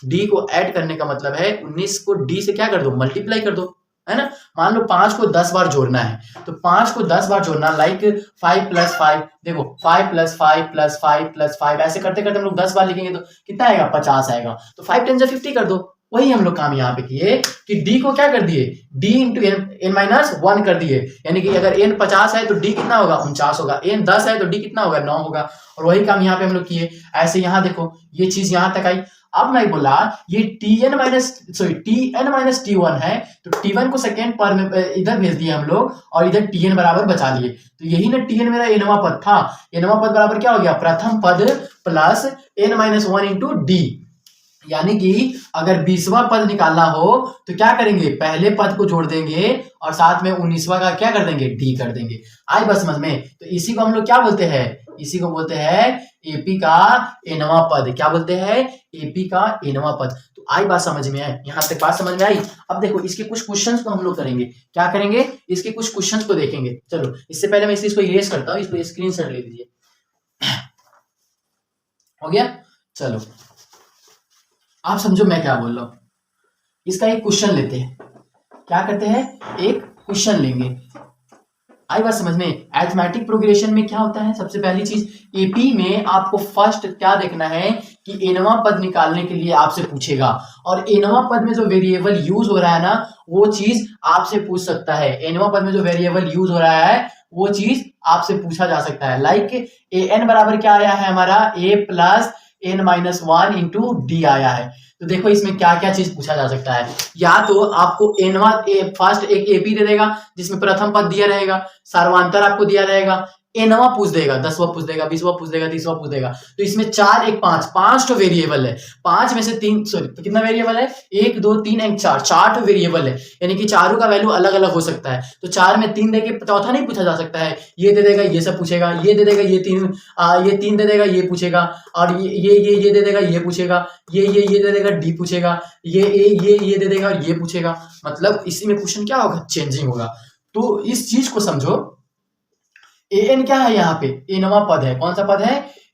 डी को ऐड करने का मतलब है 19 को डी से क्या कर दो, मल्टीप्लाई कर दो, है ना। मान लो 5 को 10 बार जोड़ना है तो 5 को 10 बार जोड़ना, लाइक 5 प्लस 5, देखो 5 प्लस 5 प्लस 5 प्लस 5, ऐसे करते करते हम लोग 10 बार लिखेंगे तो कितना आएगा, 50 आएगा। तो 5 10 जा 50 कर दो। वही हम लोग काम यहाँ पे किए कि d को क्या कर दिए, d इंटू n-1 कर दिए, यानी कि अगर n 50 है तो d कितना होगा, 49 होगा, n 10 है तो d कितना होगा, 9 होगा। और वही काम यहाँ पे हम लोग किए। ऐसे यहाँ देखो ये चीज यहाँ तक आई। अब मैं बोला ये Tn माइनस T1 है तो T1 को सेकेंड पर में इधर भेज दिए हम लोग और इधर Tn बराबर बचा लिए। तो यही ना Tn मेरा nवां पद था, nवां पद बराबर क्या हो गया, प्रथम पद प्लस n-1 इंटू डी। यानी कि अगर 20वां पद निकालना हो तो क्या करेंगे, पहले पद को जोड़ देंगे और साथ में 19वां का क्या कर देंगे, डी कर देंगे। आई बस समझ में। तो इसी को हम लोग क्या बोलते हैं, इसी को बोलते हैं एपी का nवां पद। क्या बोलते हैं, एपी का nवां पद। तो आई बात समझ में है, यहां तक बात समझ में आई। अब देखो इसके कुछ क्वेश्चंस को हम लोग करेंगे। क्या करेंगे, इसके कुछ क्वेश्चंस को देखेंगे। चलो इससे पहले मैं इस चीज को इरेज करता हूं, इसको स्क्रीनशॉट ले लीजिए। हो गया, चलो आप समझो मैं क्या बोल रहा हूं। इसका एक क्वेश्चन लेते हैं। क्या करते हैं, एक क्वेश्चन लेंगे। आई बात समझ में। अरिथमेटिक प्रोग्रेशन में क्या होता है, सबसे पहली चीज एपी में आपको फर्स्ट क्या देखना है कि एनवां पद निकालने के लिए आपसे पूछेगा, और एनवां पद में जो वेरिएबल यूज हो रहा है ना वो चीज आपसे पूछ सकता है। एनवां पद में जो वेरिएबल यूज हो रहा है वो चीज आपसे पूछा जा सकता है। लाइक एन बराबर क्या आया है हमारा, ए प्लस n-1 इंटू डी आया है। तो देखो इसमें क्या क्या चीज पूछा जा सकता है। या तो आपको एनवा फर्स्ट एक एपी दे देगा जिसमें प्रथम पद दिया रहेगा, सार्वधातुक आपको दिया रहेगा, एनवा पूछ देगा, 10वां पूछ देगा, 20वां पूछ देगा, 30वां पूछ देगा। तो इसमें 4 1 5 तो वेरिएबल है। 5 में से 3 सॉरी तो कितना वेरिएबल है, 1 2 3 1 4 तो वेरिएबल है, यानी कि चारों का वैल्यू अलग अलग हो सकता है। तो 4 में 3 देके चौथा नहीं पूछा जा सकता है। ये दे देगा ये सब पूछेगा, ये दे देगा ये 3 दे देगा ये पूछेगा, और ये दे देगा ये पूछेगा, ये दे देगा डी पूछेगा, ये दे देगा और ये पूछेगा। मतलब इसी में क्वेश्चन क्या होगा, चेंजिंग होगा। तो इस चीज को समझो। एन क्या है यहाँ पे, एनवां पद है। कौन सा पद है,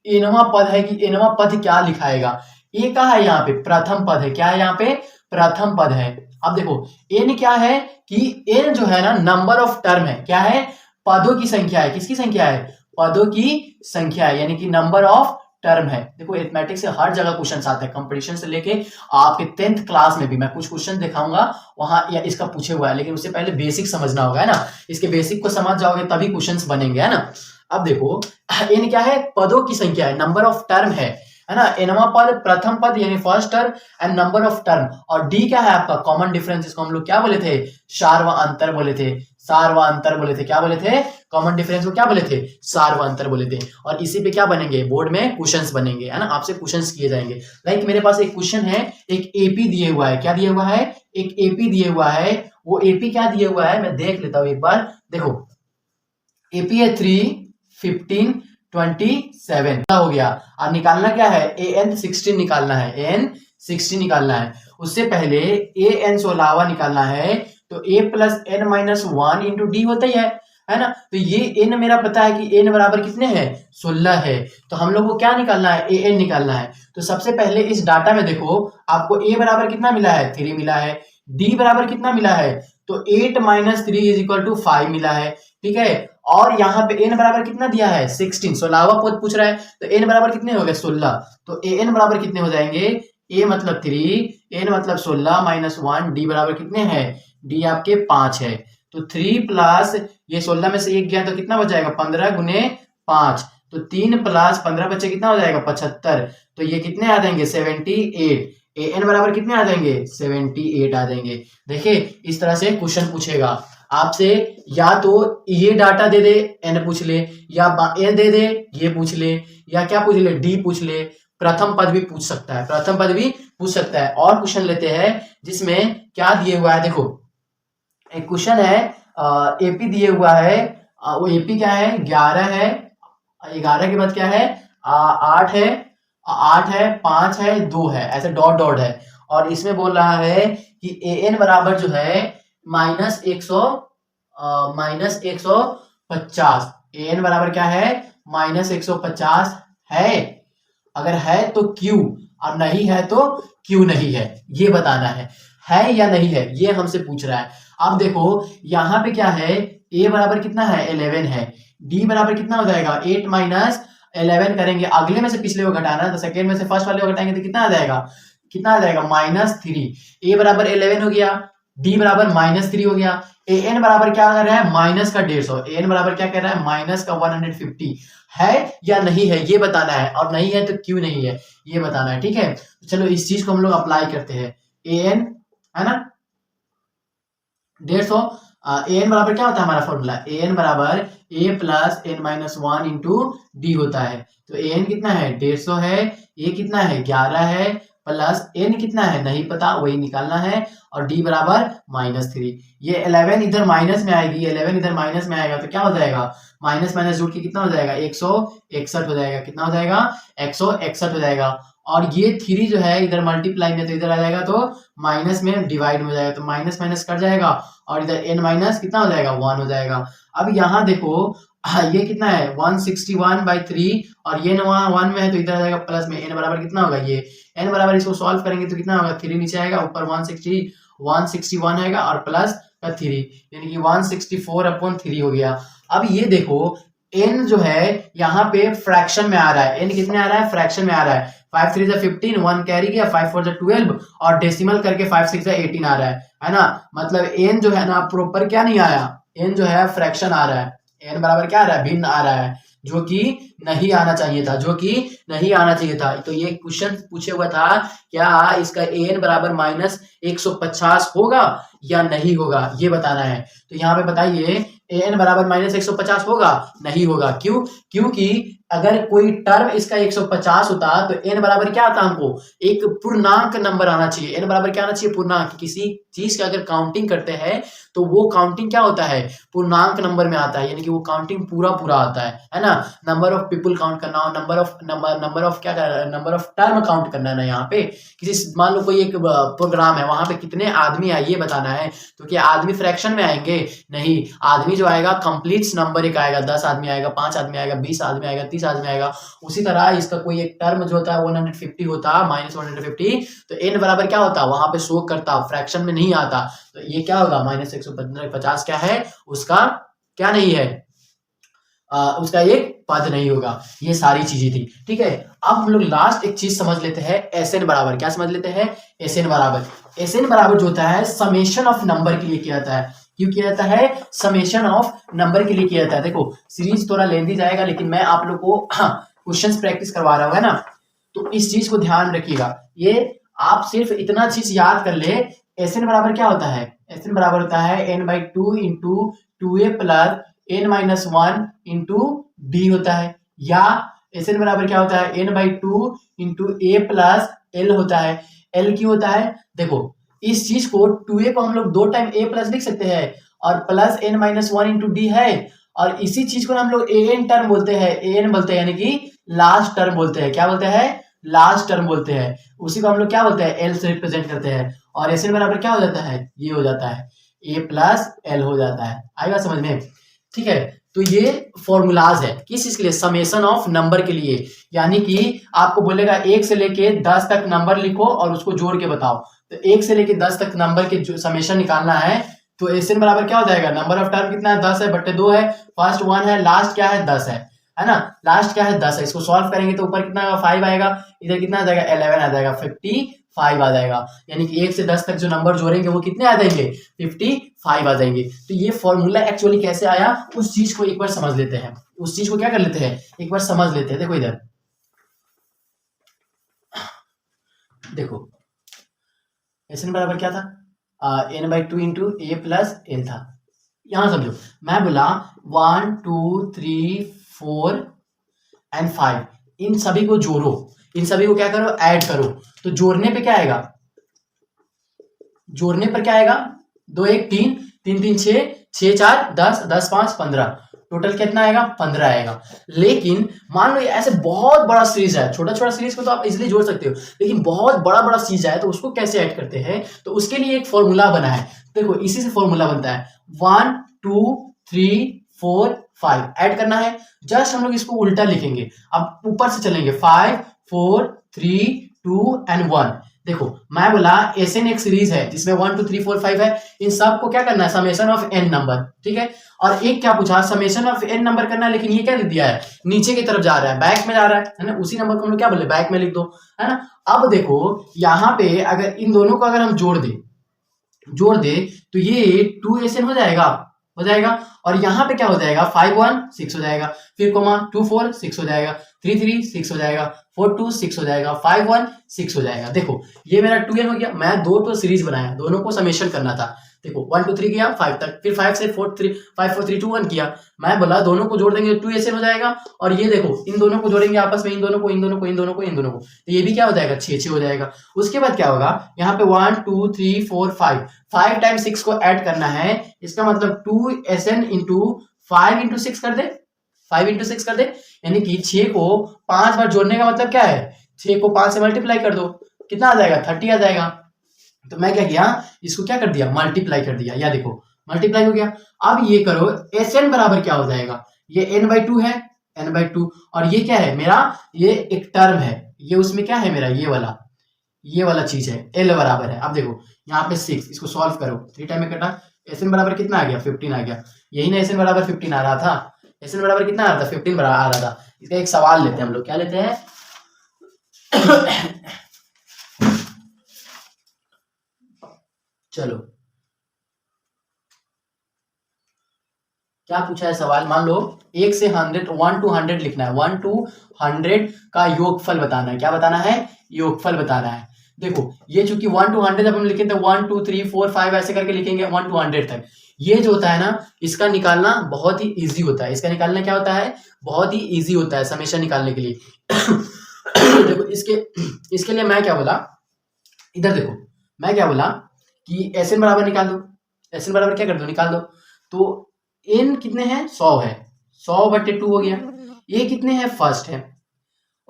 एनवां पद है। कि एनवां पद क्या लिखाएगा, ए क्या है यहाँ पे, प्रथम पद है। क्या है यहाँ पे, प्रथम पद है। अब देखो एन क्या है कि एन जो है ना नंबर ऑफ टर्म है। क्या है, पदों की संख्या है। किसकी संख्या है, पदों की संख्या है, यानी कि नंबर ऑफ टर्म है। देखो अरिथमेटिक से हर जगह क्वेश्चन आते हैं, कंपटीशन से लेके आपके 10th क्लास में भी मैं कुछ क्वेश्चन दिखाऊंगा वहां या इसका पूछे हुआ है, लेकिन उससे पहले बेसिक समझना होगा, है ना। इसके बेसिक को समझ जाओगे तभी क्वेश्चंस बनेंगे, है ना। अब देखो एन क्या है, पदों की संख्या है, नंबर ऑफ टर्म है। है ना, nवां पद प्रथम पद यानी first term and number of term, और डी क्या है आपका कॉमन डिफरेंस, इसको हम लोग क्या बोले थे, सार व अंतर बोले थे, सार व अंतर बोले थे, क्या बोले थे, कॉमन डिफरेंस को क्या बोले थे, सार व अंतर बोले थे। और इसी पे क्या बनेंगे, बोर्ड में क्वेश्चंस बनेंगे, है ना, आपसे क्वेश्चंस किए जाएंगे। लाइक मेरे पास एक क्वेश्चन है, एक एपी दिए हुआ है, क्या दिया हुआ है, एक एपी दिए हुआ है, वो एपी क्या दिया हुआ है मैं देख लेता हूं एक बार, देखो एपी है 3, 15, 27 हो गया। अब निकालना क्या है, एन 16 निकालना है, एन 16 निकालना है। उससे पहले ए एन 16 निकालना है, तो a plus N minus 1 into d होता ही है ना। तो ये एन मेरा पता है कि एन बराबर कितने हैं, 16 है। तो हम लोग को क्या निकालना है, ए एन निकालना है। तो सबसे पहले इस डाटा में देखो, आपको ए बराबर कितना मिला है, 3 मिला है, डी बराबर कितना मिला है, तो 8 माइनस 3 इज इक्वल टू 5 मिला है, ठीक है। और यहाँ पे एन बराबर कितना दिया है, 16, 16वां पद पूछ रहा है, तो एन बराबर कितने हो गए, 16। तो ए एन बराबर कितने हो जाएंगे, ए मतलब 3, एन मतलब 16 माइनस 1, डी बराबर कितने हैं, डी आपके 5 है। तो 3 प्लस ये 16 में से 1 गया तो कितना बच जाएगा, 15 गुने 5, तो 3 प्लस 15 बच्चे कितना हो जाएगा, 75। तो ये कितने आ जाएंगे, 78। ए एन बराबर कितने आ जाएंगे, 78 आ जाएंगे। देखिए इस तरह से क्वेश्चन पूछेगा आपसे, या तो ये डाटा दे दे एन पूछ ले, या ए दे दे ये पूछ ले, या क्या पूछ ले, डी पूछ ले, प्रथम पद भी पूछ सकता है, प्रथम पद भी पूछ सकता है। और क्वेश्चन लेते हैं जिसमें क्या दिए हुआ है, देखो एक क्वेश्चन है, एपी दिए हुआ है, वो एपी क्या है, 11 है, 11 के बाद क्या है, 8 है, 8 है, 5 है, 2 है, ऐसे डॉट डॉट है। और इसमें बोल रहा है कि ए एन बराबर जो है माइनस 150, ए एन बराबर क्या है, माइनस 150 है। अगर है तो क्यू, और नहीं है तो क्यू नहीं है, ये बताना है या नहीं है, ये हमसे पूछ रहा है। अब देखो यहाँ पे क्या है, ए बराबर कितना है, 11 है, डी बराबर कितना हो जाएगा, 8 माइनस 11 करेंगे, अगले में से पिछले को घटाना है, तो सेकेंड में से फर्स्ट वाले को घटाएंगे तो कितना आ जाएगा, कितना आ जाएगा, -3। ए बराबर 11 हो गया, डी बराबर -3 हो गया। ए एन बराबर क्या कर रहा है, माइनस का 150, ए एन बराबर क्या कह रहा है, माइनस का 150 है या नहीं है, ये बताना है, और नहीं है तो क्यों नहीं है, ये बताना है, ठीक है। तो चलो इस चीज को हम लोग अप्लाई करते हैं। ए एन है ना 150, ए एन बराबर क्या होता है हमारा फॉर्मूला, ए एन बराबर a plus N minus 1 into d होता है। तो ए एन कितना है, 150 है, ए कितना है, 11 है, प्लस एन कितना है नहीं पता, वही निकालना है, और डी बराबर -3। ये 11 इधर माइनस में आएगी, 11 इधर माइनस में आएगा तो क्या हो जाएगा, माइनस माइनस जुड़ के कितना हो जाएगा, 161 हो जाएगा, कितना हो जाएगा, 161 हो जाएगा। और ये 3 जो है इधर मल्टीप्लाई में, तो इधर आ जाएगा तो माइनस में डिवाइड हो जाएगा, तो माइनस माइनस कट जाएगा, और इधर n माइनस कितना हो जाएगा, 1 हो जाएगा। अब यहाँ देखो ये कितना है, 161/3, और ये 1 में है तो इधर आ जाएगा प्लस में, n बराबर कितना होगा, ये n बराबर, इसको सॉल्व करेंगे तो कितना होगा, 3 नीचे आएगा, ऊपर 161 आएगा, और प्लस का 3, यानी कि 164/3 हो गया। अब ये देखो n जो है यहाँ पे फ्रैक्शन में आ रहा है, n कितने आ रहा है, फ्रैक्शन में आ रहा है, 5 3 15, 1 कैरी गया, 5 4 12, और डेसिमल करके 5 6 18 आ रहा है ना। मतलब n जो है ना प्रॉपर क्या नहीं आया, n जो है फ्रैक्शन आ रहा है, n बराबर क्या आ रहा है, भिन्न आ रहा है, जो कि नहीं आना चाहिए था, जो कि नहीं आना चाहिए था। तो ये क्वेश्चन पूछे हुआ था, क्या इसका an बराबर -150 होगा या नहीं होगा, ये बताना है। तो यहाँ पे बताइए an बराबर -150 होगा, नहीं होगा, क्यों, क्योंकि अगर कोई टर्म इसका 150 होता तो n बराबर क्या आता, हमको एक पूर्णांक नंबर आना चाहिए, n बराबर क्या आना चाहिए, पूर्णांक। किसी चीज का अगर काउंटिंग करते हैं तो वो काउंटिंग क्या होता है, पूर्णांक नंबर में आता है, यानी कि वो काउंटिंग पूरा पूरा आता है ना। नंबर ऑफ पीपल काउंट करना हो, नंबर ऑफ क्या करना, नंबर ऑफ टर्म काउंट करना है ना। यहाँ पे किसी मान लो कोई एक प्रोग्राम है, वहां पे कितने आदमी आए ये बताना है, तो क्या आदमी फ्रैक्शन में आएंगे, नहीं, आदमी जो आएगा कंप्लीट नंबर एक आएगा, 10 आदमी आएगा, 5 आदमी आएगा, 20 आदमी आएगा, 30 आदमी आएगा। उसी तरह इसका कोई एक टर्म जो होता है 150 होता है, -150, तो n बराबर क्या होता, वहां पे शो करता, फ्रैक्शन में नहीं आता। तो ये क्या होगा, -150 क्या है, उसका क्या नहीं है, उसका एक पद नहीं होगा। ये सारी चीजें थी, ठीक है। अब हम लोग लास्ट एक चीज समझ लेते हैं, एसएन बराबर, क्या समझ लेते हैं, एसएन बराबर। एसएन बराबर जो होता है समेशन ऑफ नंबर के लिए किया जाता है, क्यों किया जाता है, समेशन ऑफ नंबर के लिए किया जाता है। देखो सीरीज थोड़ा लेंदी जाएगा, लेकिन मैं आप लोग को क्वेश्चंस प्रैक्टिस करवा रहा हूँ, है ना। तो इस चीज को ध्यान रखिएगा। ये आप सिर्फ इतना चीज याद कर ले, Sn बराबर क्या होता है, Sn बराबर होता है n/2 into 2a plus n-1 into d होता है, या Sn बराबर क्या होता है, n/2 into a plus l होता है। l क्यों होता है, देखो इस चीज को 2a को हम लोग 2 टाइम a प्लस लिख सकते हैं और प्लस n-1 इंटू डी है, और इसी चीज को हम लोग an टर्म बोलते हैं, an बोलते हैं यानी कि लास्ट टर्म बोलते हैं। क्या बोलते हैं, लास्ट टर्म बोलते हैं। उसी को हम लोग क्या बोलते हैं, l से रिप्रेजेंट करते हैं। और Sn बराबर क्या हो जाता है, ये हो जाता है a प्लस l हो जाता है। आएगा समझ में, ठीक है। तो ये फॉर्मूलाज है किस चीज के लिए, समेशन ऑफ नंबर के लिए। यानी कि आपको बोलेगा 1 से लेके 10 तक नंबर लिखो और उसको जोड़ के बताओ, तो 1 से लेके 10 तक नंबर के जो समेशन निकालना है, तो Sn बराबर क्या हो जाएगा, नंबर ऑफ टर्म कितना है, 10 है बट्टे 2 है, फर्स्ट 1 है, लास्ट क्या है 10 है ना, लास्ट क्या है 10 है। इसको सॉल्व करेंगे तो ऊपर कितना आएगा 5 आएगा, इधर कितना आ जाएगा 11 आ जाएगा, 55 आ जाएगा। यानी कि 1 से 10 तक जो नंबर जोड़ेंगे वो कितने आ जाएंगे, 55 आ जाएंगे। तो ये फॉर्मूला एक्चुअली कैसे आया उस चीज को एक बार समझ लेते हैं, उस चीज को क्या कर लेते हैं, एक बार समझ लेते हैं। देखो इधर देखो Sn बराबर क्या था, n/2 into a plus l था। यहां समझो, मैं बोला 1 2 3 4 एंड 5, इन सभी को जोड़ो, इन सभी को क्या करो, ऐड करो। तो जोड़ने पे क्या आएगा, जोड़ने पर क्या आएगा, 2 1 3 3 3 6 6 4 10 10 5 15, टोटल कितना आएगा 15 आएगा। लेकिन मान लो ये ऐसे बहुत बड़ा सीरीज है, छोटा छोटा सीरीज को तो आप इजीली जोड़ सकते हो, लेकिन बहुत बड़ा बड़ा सीरीज है तो उसको कैसे ऐड करते हैं, तो उसके लिए एक फॉर्मूला बना है। देखो इसी से फॉर्मूला बनता है, 1 2 3 4 5 ऐड करना है। जस्ट हम लोग इसको उल्टा लिखेंगे, अब ऊपर से चलेंगे 5 4 3 2 एंड 1। देखो मैं बोला Sn एक सीरीज है जिसमें 1 2 3 4 5 है, इन सब को क्या करना है, समेशन ऑफ n नंबर, ठीक है। और एक क्या पूछा, समेशन ऑफ n नंबर करना है, लेकिन ये क्या दे दिया है, नीचे की तरफ जा रहा है, बैक में जा रहा है ना, उसी नंबर को हम लोग क्या बोले, बैक में लिख दो, है ना। अब देखो यहाँ पे अगर इन दोनों को अगर हम जोड़ दे तो ये 2Sn हो जाएगा, हो जाएगा। और यहाँ पे क्या हो जाएगा, 5 1 6 हो जाएगा, फिर कोमा 2 4 6 हो जाएगा, 3 3 6 हो जाएगा, 4 2 6 हो जाएगा, 5 1 6 हो जाएगा। देखो ये मेरा 2n हो गया, मैं दो तो सीरीज बनाया, दोनों को समेशन करना था। देखो 1 2 3 किया 5 तक, फिर 5 से 4 3 5 4 3 2 1 किया, मैं बोला दोनों को जोड़ देंगे 2Sn हो जाएगा। और ये देखो इन दोनों को जोड़ेंगे आपस में, इन दोनों को इन दोनों को इन दोनों को इन दोनों को, तो ये भी क्या हो जाएगा 6 6 हो जाएगा। उसके बाद क्या होगा, यहाँ पे 1 2 3 4 5 टाइम्स 6 को ऐड करना है, इसका मतलब 2Sn इंटू 5 इंटू 6 कर दे, 5 इंटू 6 कर दे, यानी कि 6 को 5 बार जोड़ने का मतलब क्या है, 6 को 5 से मल्टीप्लाई कर दो, कितना आ जाएगा 30 आ जाएगा। तो मैं क्या किया, इसको क्या कर दिया, मल्टीप्लाई कर दिया, या देखो मल्टीप्लाई हो गया। अब ये करो Sn बराबर क्या हो जाएगा, ये n/2 है, n/2, और ये क्या है मेरा, ये एक टर्म है, ये उसमें क्या है मेरा, ये वाला चीज है, l बराबर है। अब देखो यहाँ पे 6, इसको सॉल्व करो, 3 टाइम में कटा, Sn बराबर कितना आ गया 15 आ गया, यही ना Sn बराबर 15 आ रहा था, Sn बराबर कितना आ रहा था 15 बराबर आ रहा था। इसका एक सवाल लेते हैं हम लोग, क्या लेते हैं चलो क्या पूछा है सवाल, मान लो 1 से 100 1 to 100 लिखना है, 1 to 100 का योगफल बताना है। क्या बताना है, योगफल बताना है। देखो ये चूंकि 1 to 100 जब हम लिखें तो 1 2 3 4 5 ऐसे करके लिखेंगे 1 to 100 तक। ये जो होता है ना, इसका निकालना बहुत ही इजी होता है, इसका निकालना क्या होता है, बहुत ही इजी होता है समेशन निकालने के लिए देखो इसके लिए मैं क्या बोला, इधर देखो मैं क्या बोला कि Sn बराबर निकाल दो, Sn बराबर क्या कर दो, निकाल दो। तो n कितने हैं 100 है, 100/2 हो गया। ये कितने हैं, फर्स्ट है।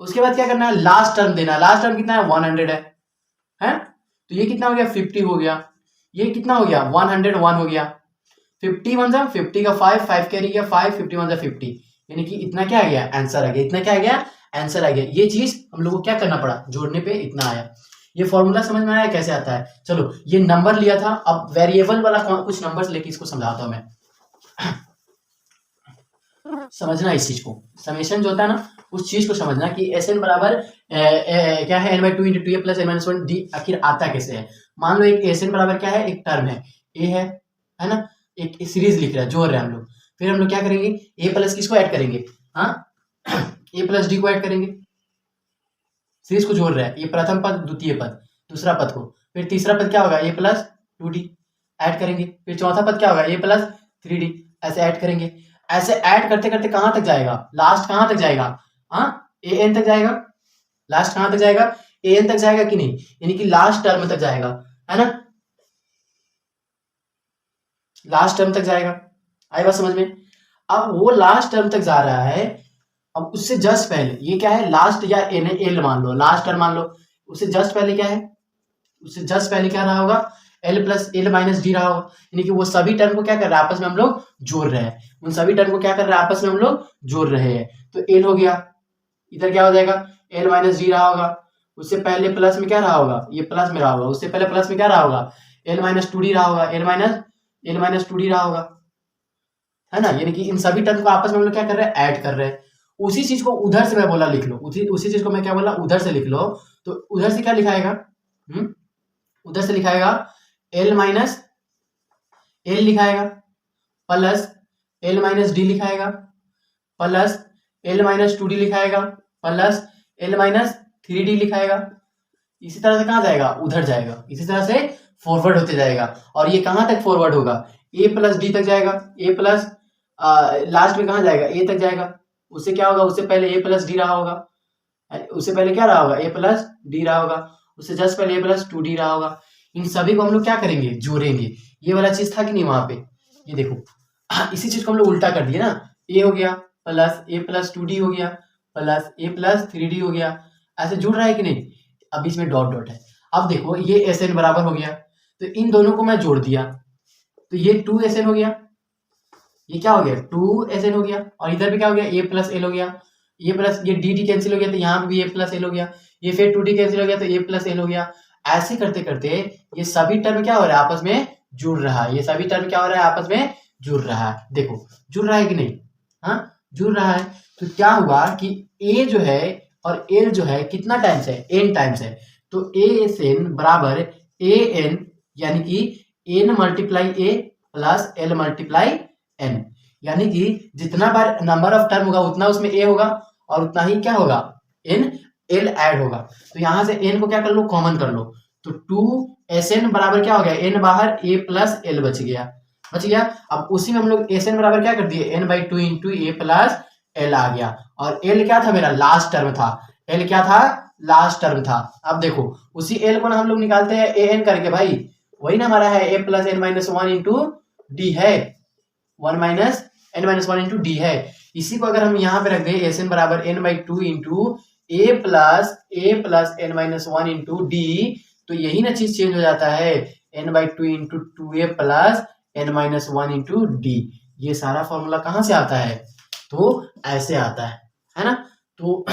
उसके बाद क्या करना है, लास्ट टर्म देना, लास्ट टर्म कितना है 100 है। तो ये कितना हो गया 50 हो गया, ये कितना हो गया 101 हो गया, 50 1 जा 50 का 5 5 कैरी गया 5 50 1 जा 50, यानी कि इतना क्या आ गया, आंसर आ गया, इतना क्या आ गया, आंसर आ गया। ये चीज हम लोग को क्या करना पड़ा, जोड़ने पे इतना आया। ये फॉर्मूला समझ में आया कैसे आता है। चलो ये नंबर लिया था, अब वेरिएबल वाला कुछ नंबर्स लेके इसको समझाता हूं मैं समझना इस चीज को, समेशन जो होता है ना उस चीज को समझना कि Sn बराबर क्या है n/2 into 2a plus n-1 d आखिर आता कैसे है। मान लो एक Sn बराबर क्या है, एक टर्म है a है ना, एक सीरीज लिख रहा है, जोड़ रहे हैं हम लोग। फिर हम लोग क्या करेंगे, a प्लस किसको ऐड करेंगे, हाँ a प्लस d को ऐड करेंगे, सीरीज को जोड़ रहा है, ये प्रथम पद, द्वितीय पद, दूसरा पद को, फिर तीसरा पद क्या होगा, a प्लस 2d ऐड करेंगे, फिर चौथा पद क्या होगा, a प्लस 3d, ऐसे ऐड करेंगे। ऐसे ऐड करते करते कहां तक जाएगा, लास्ट कहां तक जाएगा, हाँ an तक जाएगा, लास्ट कहां तक जाएगा, an तक जाएगा कि नहीं, यानी कि लास्ट टर्म तक जाएगा, है ना, लास्ट टर्म तक जाएगा। आई बात समझ में। अब वो लास्ट टर्म तक जा रहा है, अब उससे जस्ट पहले ये क्या है, लास्ट या एन एल मान लो, लास्ट टर्म मान लो, उससे जस्ट पहले क्या है, उससे जस्ट पहले क्या रहा होगा, L plus l minus D रहा होगा, यानी कि वो सभी टर्म को क्या कर रहा है, आपस में हम लोग जोड़ रहे हैं, उन सभी टर्म को क्या कर रहे हैं, आपस में हम लोग जोड़ रहे हैं। तो एल हो गया, इधर क्या हो जाएगा, एल माइनस डी रहा होगा, उससे पहले प्लस में क्या रहा होगा, ये प्लस में रहा होगा, उससे पहले प्लस में क्या रहा होगा, एल माइनस 2d रहा होगा, एल माइनस 2d रहा होगा, है ना। यानी कि इन सभी टर्म को आपस में हम लोग क्या कर रहे हैं, ऐड कर रहे हैं। उसी चीज को उधर से मैं बोला लिख लो, उसी चीज को मैं क्या बोला, उधर से लिख लो। तो उधर से क्या लिखाएगा, उधर से लिखाएगा एल माइनस एल लिखाएगा, प्लस एल माइनस डी लिखाएगा, प्लस एल माइनस 2d लिखाएगा, प्लस एल माइनस 3d लिखाएगा। इसी तरह से कहां जाएगा, उधर जाएगा, इसी तरह से फॉरवर्ड होते जाएगा। और ये कहां तक फॉरवर्ड होगा, ए प्लस डी तक जाएगा, ए प्लस लास्ट में कहां जाएगा, ए तक जाएगा। उससे क्या होगा, उससे पहले ए प्लस डी रहा होगा, उससे पहले क्या रहा होगा, ए प्लस डी रहा होगा, उससे जस्ट पहले ए प्लस 2d रहा होगा। इन सभी को हम लोग क्या करेंगे, जोड़ेंगे। ये वाला चीज था कि नहीं वहां पे, ये देखो इसी चीज को हम लोग उल्टा कर दिए ना, ए हो गया प्लस ए प्लस 2d हो गया प्लस ए प्लस 3d हो गया, ऐसे जुड़ रहा है कि नहीं। अब बीच में डॉट डॉट है। अब देखो ये SN बराबर हो गया, तो इन दोनों को मैं जोड़ दिया, तो ये 2SN हो गया, ये क्या हो गया 2SN हो गया, और इधर भी क्या हो गया, a प्लस एल हो गया, ये प्लस ये डी कैंसिल हो गया, तो यहाँ पे भी a प्लस एल हो गया, ये फिर 2d कैंसिल हो गया, तो a प्लस एल हो गया। ऐसे करते करते ये सभी टर्म क्या हो रहा है, आपस में जुड़ रहा है, ये सभी टर्म क्या हो रहा है, आपस में जुड़ रहा है। देखो जुड़ रहा है कि नहीं, हाँ जुड़ रहा है। तो क्या हुआ कि a जो है और l जो है कितना टाइम्स है, n टाइम्स है, तो ASN बराबर AN, यानी कि n multiply a plus l multiply n, यानी कि जितना बार नंबर ऑफ टर्म होगा उतना उसमें a होगा, और उतना ही क्या होगा, n l ऐड होगा। तो यहां से n को क्या कर लो, कॉमन कर लो, तो 2SN बराबर क्या हो गया, n बाहर a प्लस l बच गया, बच गया। अब उसी में हम लोग SN बराबर क्या कर दिए, n/2 into a plus l आ गया, और l क्या था, मेरा लास्ट टर्म था, l क्या था, लास्ट टर्म था। अब देखो उसी l को ना हम लोग निकालते हैं an करके, भाई वही ना हमारा है a plus n minus 1 into D है, 1 minus n minus 1 into D है। इसी को अगर हम यहाँ पे रख दें SN बराबर n/2 into a plus n minus 1 into D, तो यही ना चीज चेंज हो जाता है, n/2 into 2a plus n minus 1 into D. ये सारा फॉर्मूला कहाँ से आता है, तो ऐसे आता है ना। तो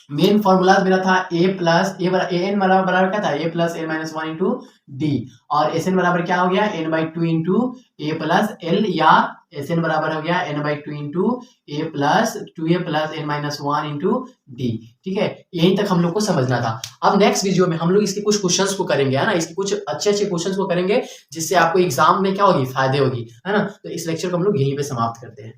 मेन फॉर्मूला मेरा था a प्लस an बराबर क्या था, a plus n minus 1 into D, और SN बराबर क्या हो गया, n/2 into a plus l, या SN बराबर हो गया n/2 into a plus 2a plus n minus 1 into D. ठीक है, यहीं तक हम लोग को समझना था। अब नेक्स्ट वीडियो में हम लोग इसके कुछ क्वेश्चंस को करेंगे, है ना, इसके कुछ अच्छे अच्छे क्वेश्चंस को करेंगे, जिससे आपको एग्जाम में क्या होगी, फायदे होगी, है ना। तो इस लेक्चर को हम लोग यहीं पे समाप्त करते हैं।